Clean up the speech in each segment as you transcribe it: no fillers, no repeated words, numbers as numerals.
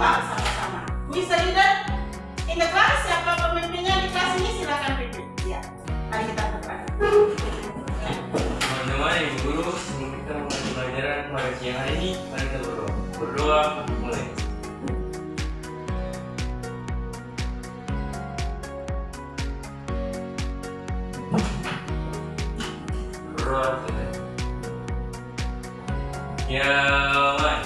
coba sama-sama. Who is the leader in the class? Siapa pemimpinnya di kelas ini? Silakan pimpin. Ya, mari kita bergerak. Teman-teman, ibu guru, sebelum kita mulai pelajaran pada siang hari ini, mari kita berdoa. Berdoa, mulai. Berdoa, mulai. Ya Allah.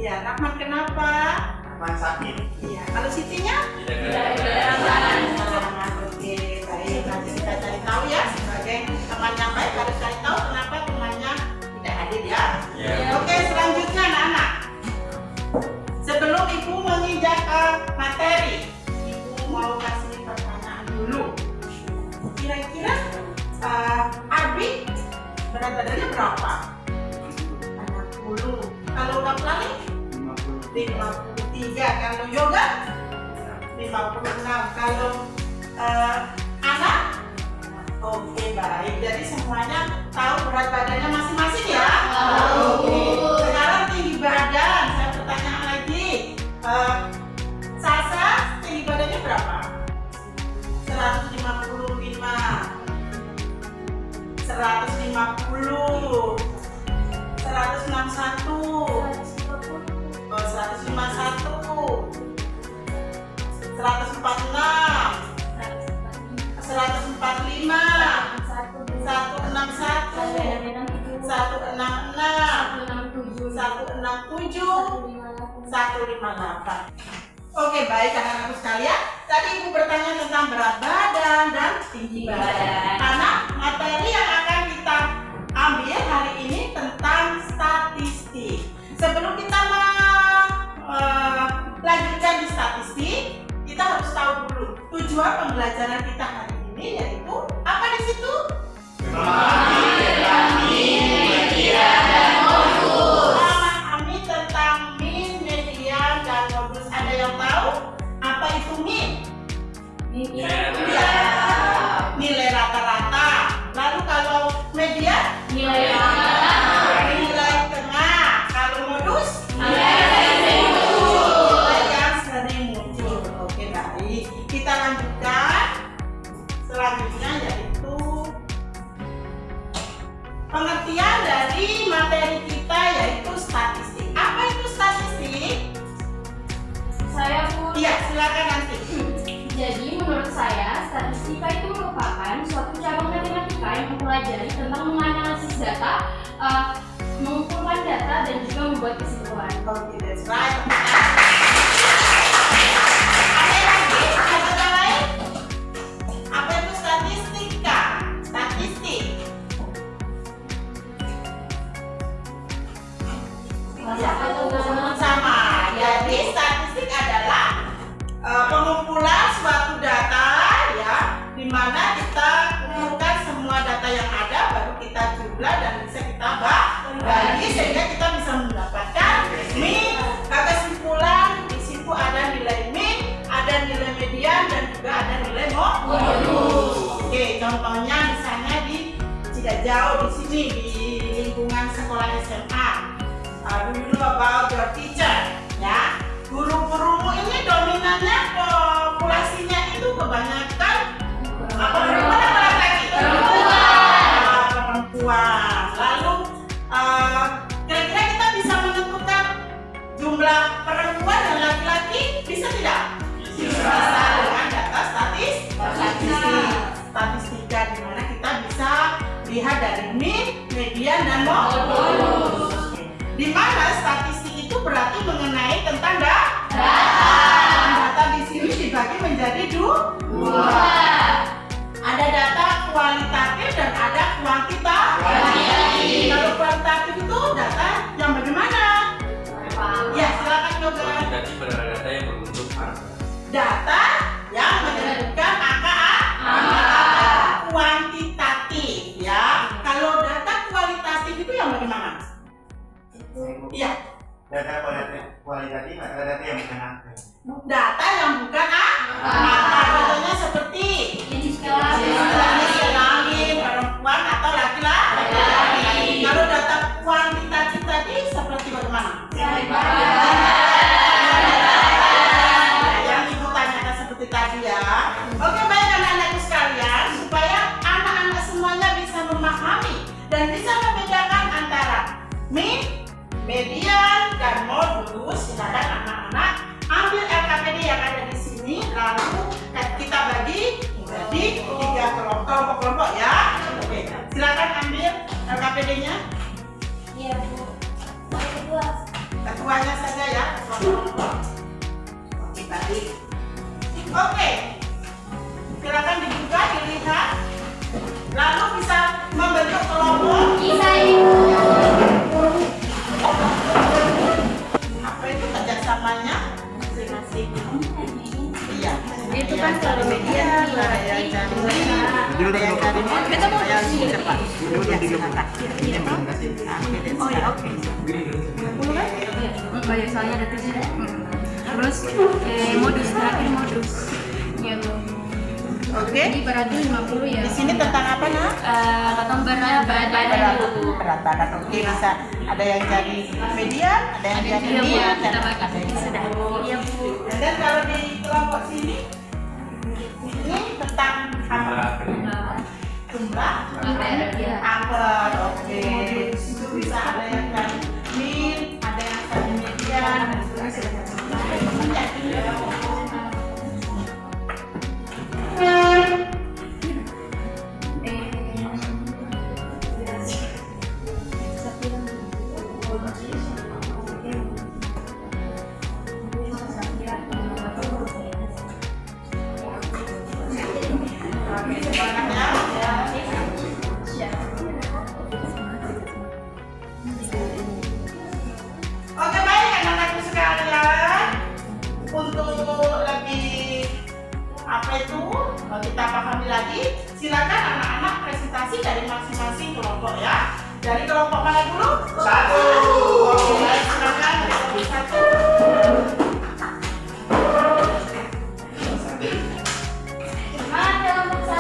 Iya, Rahman kenapa? Rahman sakit. Iya, kalau Sitinya? Tidak. Oke, baik. Nanti kita cari tahu ya, sebagai teman yang baik harus cari tahu kenapa temannya tidak hadir ya. Oke, selanjutnya anak-anak. Sebelum Ibu menginjak ke materi, Ibu mau kasih pertanyaan dulu. Kira-kira Abi berat badannya berapa? 60. Kalau udah pelari? 53. Kalau yoga 56. Kalau anak, oke, baik. Jadi semuanya tahu berat badannya masing-masing ya. Oke. Sekarang tinggi badan. Saya bertanya lagi. Sasa tinggi badannya berapa? 155. 150. 161. 151, 146, 145, 161, 166, 167, 158. Oke, baik anak-anak sekalian. Tadi Ibu bertanya tentang berat badan dan tinggi badan. Karena materi yang akan kita ambil hari ini tentang statistik. Sebelum kita lanjutkan di statistik, kita harus tahu dulu tujuan pembelajaran kita hari ini, yaitu apa di situ? Memahami media dan modus. Memahami tentang mean, median, dan modus. Ada yang tahu apa itu mean? Nilai rata-rata. Lalu kalau median? Nilai tengah. Kalau modus? Kita lanjutkan. Selanjutnya yaitu pengertian dari materi kita, yaitu statistik. Apa itu statistik? Saya pun. Iya, silakan nanti. Jadi menurut saya, statistika itu merupakan suatu cabang matematika yang mempelajari tentang menganalisis data, mengumpulkan data, dan juga membuat kesimpulan. Okay, that's right. Ada lagi? Ada lain? Apa itu statistika? Statistik. Sama. Jadi statistik adalah pengumpulan suatu data ya, di mana kita kumpulkan semua data yang ada, baru kita jumlah dan bisa kita bagi sehingga kita bisa mendapatkan mean. Kesimpulan di situ ada nilai mean, ada nilai median, dan juga ada nilai modus. Oke, contohnya misalnya di Cikajau di sini di lingkungan sekolah SMA. Do you know about your teacher? Ya, guru-gurumu ini dominannya populasinya itu kebanyakan perempuan atau laki-laki? Perempuan. Lalu kira-kira kita bisa menentukan jumlah perempuan dan laki-laki, bisa tidak? Bisa dengan data statistika, di mana kita bisa lihat dari mean, median, dan modus. Di mana statistik itu berarti mengenai tentang data. data yang menyebutkan angka kuantitatif ya. Kalau data kualitatif itu yang bagaimana? Iya. Data kualitatif adalah data yang bukan angka. Data yang bukan angka. Contohnya seperti jenis kelamin perempuan atau laki-laki. Kalau data kuantitatif tadi seperti bagaimana? Yang ibu tanyakan seperti tadi ya. Oke, baik anak-anakku sekalian, supaya anak-anak semuanya bisa memahami dan bisa membedakan antara median dan modus. Silakan anak-anak ambil LKPD yang ada di sini, lalu kita bagi menjadi 3 kelompok ya. Oke, silakan ambil LKPD-nya. Iya, Bu. Kedua. Ketuanya saja ya, kelompok. Oke, baik. Oke, silakan dibuka, dilihat, lalu bisa membentuk kelompok. Bisa, Ibu. Apa itu kerjasamanya? Masing-masing. Iya. Itu kan kalau median ada yang cari ada yang cari kita mau cepat oh ya oke Kayak soalnya ada 7 terus modus terakhir modus yang Oke. jadi berat 50 ya Di sini tentang apa nak? potong berat badan Berat badan. Oke, bisa. Ada yang cari median, ada yang cari median, dan ada yang sudah. iya Bu. Dan kalau di kelompok sini, ini tentang apa? Jumlah angka. Oke. Itu bisa ada yang cari min, ada yang cari median, dan seterusnya. Oke, baik anak-anakku sekalian. Untuk lebih apa itu kita pahami lagi, silakan anak-anak presentasi dari masing-masing kelompok ya. Dari kelompok mana dulu? 1. Oke, baik, silakan kelompok 1. Semangat kelompok 1.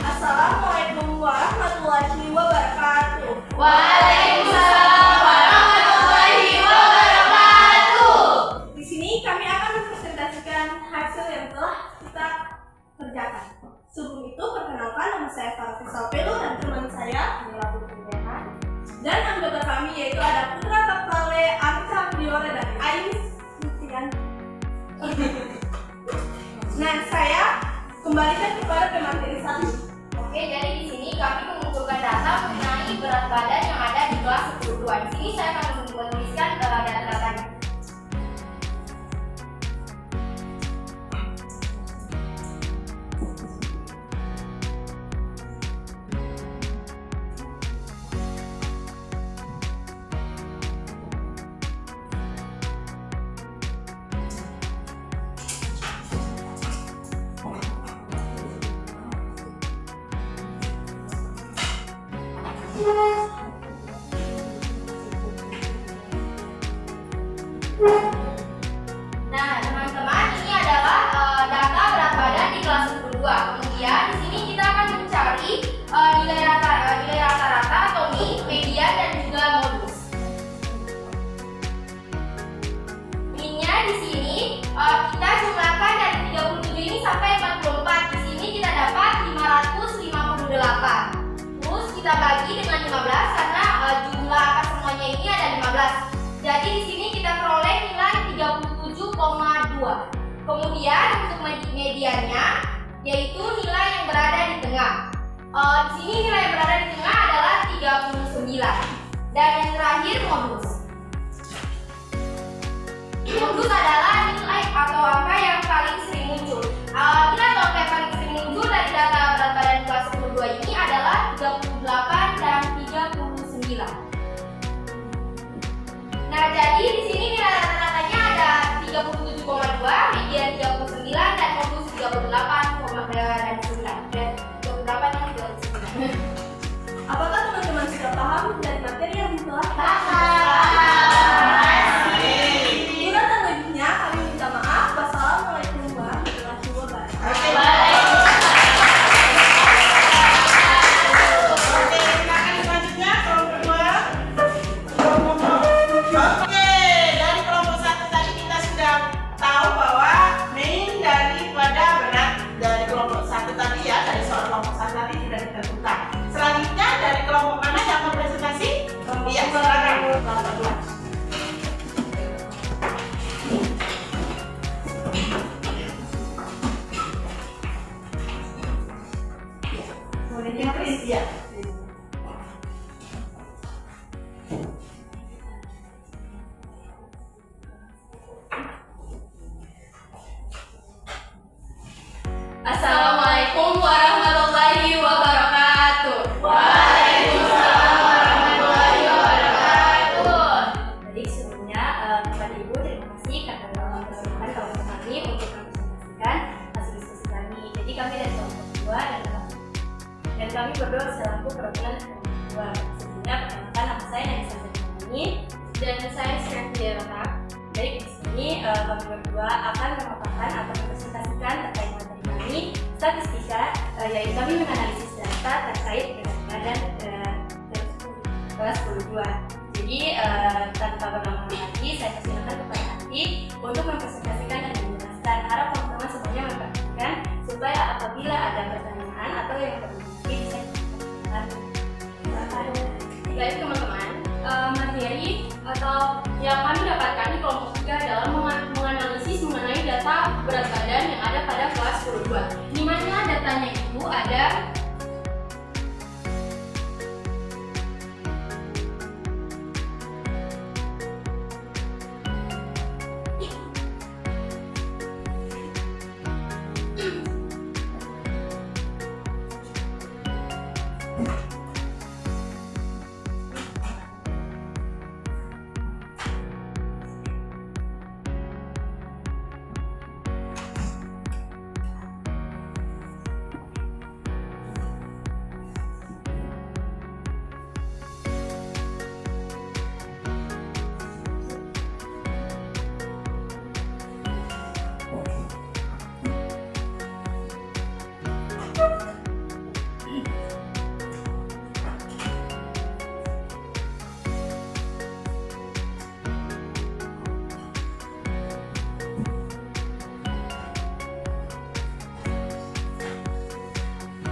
Assalamualaikum warahmatullahi wabarakatuh. Waalaikumsalam warahmatullahi wabarakatuh. Di sini kami akan mempresentasikan hasil yang telah kita kerjakan. Sebelum itu perkenalkan, nama saya Farah Salpelo dan teman saya Mila Putri dan anggota kami yaitu ada Putra Kapale, Arca Diore dan Ais Mutian. Nah, saya kembalikan kepada pemateri satu. Oke, jadi di sini kami mengumpulkan data mengenai berat badan yang ada di kelas 10. Di sini saya akan menuliskan data-datanya. Nah, teman-teman, ini adalah data berat badan di kelas 10. Kemudian di sini kita akan mencari nilai rata-rata atau median dan juga modus. Minnya di sini kita jumlahkan dari 37 ini sampai 44. Di sini kita dapat 558. Terus kita bagi dengan 15 karena jumlah angka semuanya ini ada 15. Jadi di sini kita peroleh nilai 37,2. Kemudian untuk mediannya yaitu nilai yang berada di tengah. Di sini nilai yang berada di tengah adalah 39. Dan yang terakhir modus. Modus adalah nilai atau angka yang paling sering muncul. Nilai atau angka yang paling sering muncul dari data berat badan kelas 10 ini adalah 38 dan 39. Nah, jadi di sini nilai rata-ratanya ada 37,2, median 39, dan modus 38,9 dan 38 dan 39. Apakah teman-teman sudah paham dari materi yang telah kurang dan lebihnya kami minta maaf. Wassalamualaikum warahmatullahi wabarakatuh. Oke, silakan selanjutnya kelompok 2. Oke, dari kelompok 1 tadi kita sudah tahu bahwa main daripada berat dari kelompok 1 tadi ya, dari soal kelompok 1 tadi sudah ditentukan. Selanjutnya dari kelompok mana yang mau presentasi? Iya, silakan kelompok 2. Iya. Assalamualaikum warahmatullahi wabarakatuh. Waalaikumsalam warahmatullahi wabarakatuh. Jadi sebelumnya kepada Ibu terima kasih karena telah mempersilahkan kawan kami untuk mempresentasikan hasil diskusi kami. Jadi kami dari kelompok 2 dan kami berdua selaku perwakilan kelompok 2. Sebelumnya perkenalkan nama saya Nisa Zani dan saya Sylvia Raka. Baik, di sini kami berdua akan memaparkan atau mempresentasikan terkait materi kami statistika, yaitu kami menganalisis data terkait dengan badan kelas 10-2. Jadi tanpa berlama-lama lagi, saya persilakan kepada Ati untuk mempresentasikan dan menjelaskan. Harap teman-teman semuanya memperhatikan supaya apabila ada pertanyaan atau yang bermanfaat bisa diperhatikan. Baik teman-teman, materi atau yang kami dapatkan di kelompok 3 adalah menganalisis mengenai data berat badan yang ada pada kelas 10-2, di mana datanya itu ada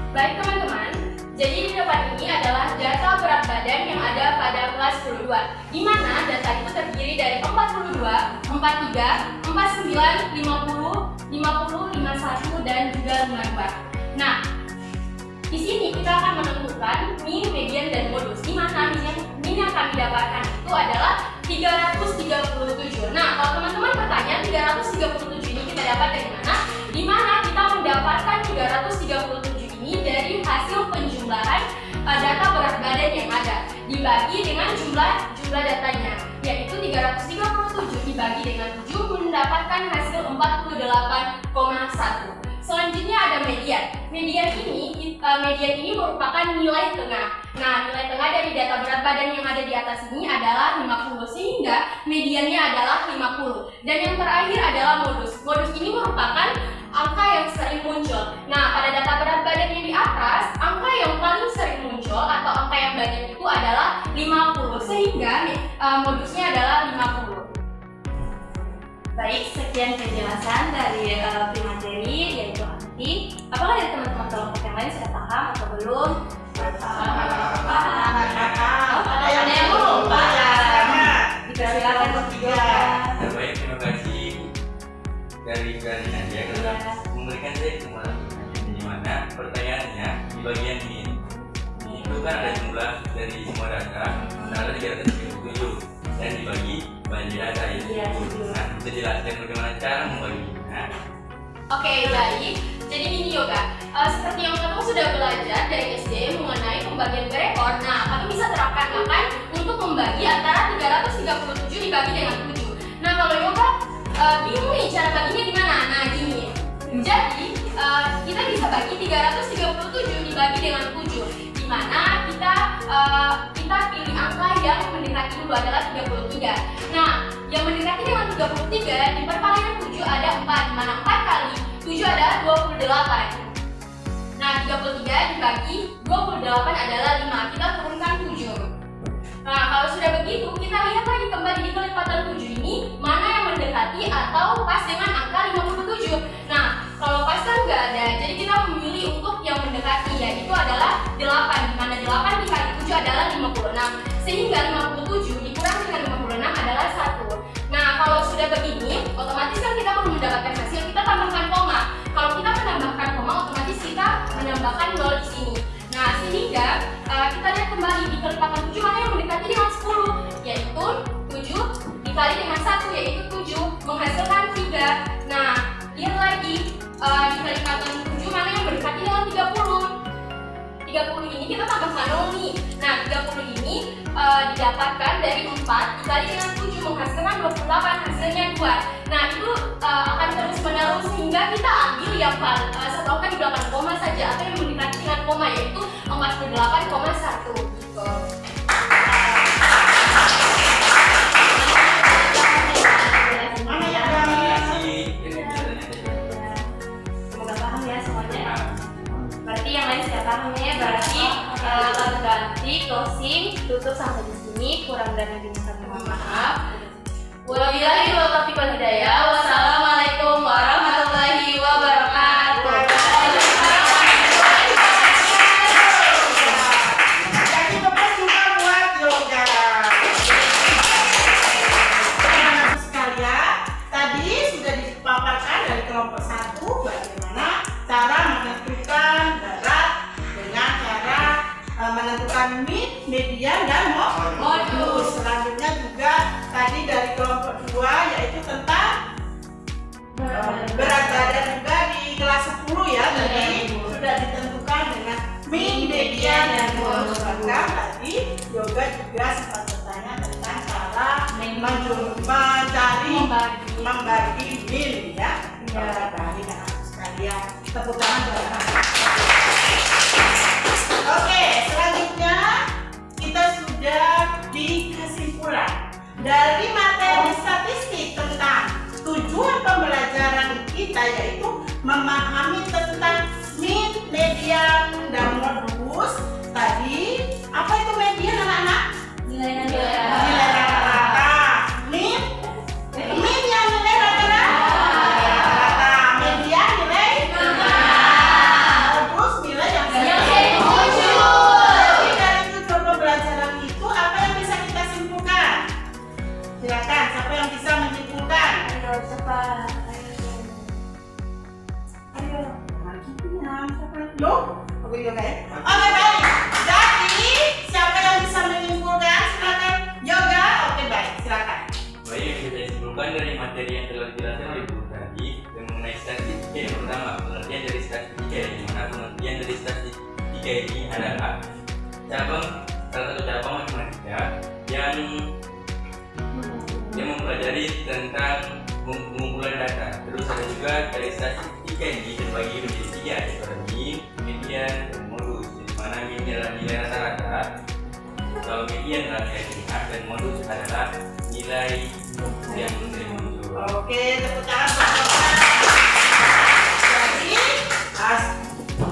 Baik teman-teman, jadi di depan ini adalah data berat badan yang ada pada kelas 10-2, di mana data itu terdiri dari 42, 43, 49, 50, 50, 51, dan juga 52. Nah, di sini kita akan menentukan min, median, dan modus, di mana min yang kami dapatkan itu adalah 337. Nah, kalau teman-teman bertanya 337 ini kita dapat dari mana? Di mana kita mendapatkan 337 dari hasil penjumlahan data berat badan yang ada dibagi dengan jumlah datanya, yaitu 337 dibagi dengan 7 mendapatkan hasil 48,1. Selanjutnya ada median. Median ini merupakan nilai tengah. Nah, nilai tengah dari data berat badan yang ada di atas ini adalah 50, sehingga mediannya adalah 50. Dan yang terakhir adalah modus. Modus ini merupakan angka yang sering muncul. Nah, pada data berat badan yang di atas, angka yang paling sering muncul atau angka yang banyak itu adalah 50, sehingga modusnya adalah 50. Baik, sekian penjelasan dari materi yaitu anti. Apakah dari teman-teman kelompok yang lain sudah paham atau belum? Paham. Ada yang belum paham? Dipersilakan bertiga. Baik, terima kasih dari Nadia karena memberikan saya kesempatan di mana pertanyaannya di bagian ini itu kan ada jumlah dari semua data ada 337 dan dibagi banyak data itu. Nah, bisa jelaskan bagaimana cara membaginya? Oke, baik. Jadi gini Yoga, seperti yang kamu sudah belajar dari SD mengenai pembagian rekor, nah kami bisa terapkan makan untuk membagi antara 337 dibagi dengan 7. Nah kalau yoga bingung nih cara baginya gimana? Nah gini, jadi kita bisa bagi 337 dibagi dengan 7, di mana kita pilih angka yang mendekati dulu adalah 33. Nah yang mendekati dengan 33 diperkali dengan 7 ada 4, di mana 4 kali 7 adalah 28. Nah 33 dibagi 28 adalah 5, kita turunkan 7. Nah kalau sudah begitu kita lihat lagi kembali di kelipatan 7 ini mana yang mendekati atau pas dengan angka 57. Nah kalau pas kan nggak ada, jadi kita memilih untuk yang mendekati, yaitu adalah 8, di mana 8 dikali 7 adalah 56, sehingga 57 dikurang dengan 56 adalah 1. Nah kalau sudah begini otomatis kan kita perlu mendapatkan hasil, kita tambahkan koma. Kalau kita menambahkan koma otomatis kita menambahkan 0 di sini. Nah sehingga kita lihat kembali di kelipatan 7 mana yang mendekati dengan 10, yaitu 7 dikali dengan 1 yaitu 7 menghasilkan 3. Nah lihat lagi di kelipatan 7 mana yang mendekati dengan 30. 30 ini kita tambahkan 0 nih. Nah 30 ini didapatkan dari 4 dikali dengan 7 menghasilkan 28, hasilnya 2. Nah itu akan terus menerus hingga kita ambil yang satu angka di belakang koma saja atau yang mendekati dengan koma, yaitu 48,1 gitu. Mana yang kami? Semoga paham ya semuanya. Berarti yang lain sudah paham ya. Berarti lalu ganti closing tutup sampai di sini. Kurang dan lebih mohon maaf. Wabillahi taufiq wal hidayah. Wassalamualaikum warahmatullahi wabarakatuh. Jadi Bapak juga buat yoga. Teman-teman sekalian, tadi sudah dipaparkan dari kelompok 1 bagaimana cara menentukan berat dengan cara menentukan mid, median, dan modus. Selanjutnya juga tadi dari kelompok 2 yaitu tentang berat badan juga di kelas 10 ya, tadi sudah ditentukan dengan min, median, dan modus. Bahkan tadi yoga juga sempat bertanya tentang cara membagi min ya. Dari anak sekalian, tepuk tangan buat anak. Oke, selanjutnya kita sudah di kesimpulan dari materi statistik tentang tujuan pembelajaran kita, yaitu memahami tentang min, median, dan modus. Tadi apa itu median anak-anak? Nilai rata-rata. Min yang nilai rata-rata. Median nilai modus nilai yang jadi dari tujuan pembelajaran itu apa yang bisa kita simpulkan? Silakan, siapa yang bisa menyimpulkan? Loh? Oke, baik. Jadi, siapa yang bisa menyimpulkan? Silakan. Yoga, oke baik, silakan. Baik, yang bisa disimpulkan dari materi yang telah dijelaskan oleh Ibu tadi yang mengenai statistika yang pertama, pengertian dari statistika, di mana pengertian dari statistika ini adalah salah satu cabang matematika yang mempelajari tentang pengumpulan data. Terus ada juga dari statistika ini terbagi menjadi 3, yaitu min, median, dan modus. Di mana min adalah nilai rata-rata, kalau median adalah nilai tingkat, dan modus adalah nilai yang sering muncul. Oke, tepuk tangan buat Bapak. Jadi,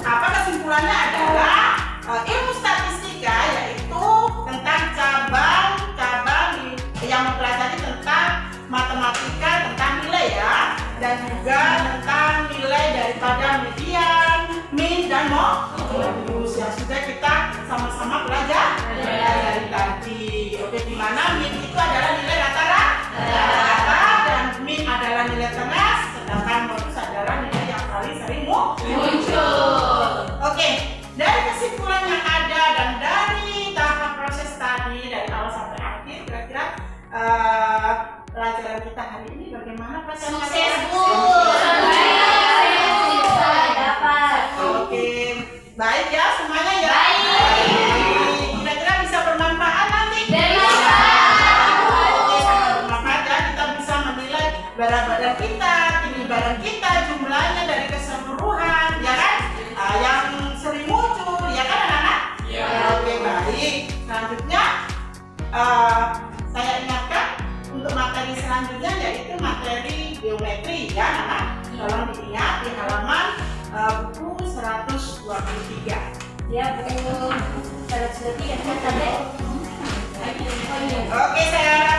apa kesimpulannya adalah ilmu statistika yaitu tentang cabang-cabang yang mempelajari tentang matematika, tentang nilai ya, dan juga tentang nilai daripada median, min, dan modus yang sudah kita sama-sama pelajari tadi. Oke, di mana min itu adalah nilai rata-rata dan min adalah nilai tengah, sedangkan modus adalah nilai yang paling sering muncul. Oke, dari kesimpulan yang ada dan dari tahap proses tadi dari awal sampai akhir, kira-kira pelajaran kita hari ini bagaimana Pak? Oke, baik ya semuanya ya. Baik. berat badan kita, tinggi badan kita, jumlahnya dari keseluruhan, ya kan? Yang sering muncul, ya kan anak-anak? Iya. Oke, baik. Selanjutnya saya ingatkan untuk materi selanjutnya yaitu materi geometri, ya anak-anak. Tolong diingat di halaman buku 123. Ya, buku 123 ya, tadi. Oke, saya harap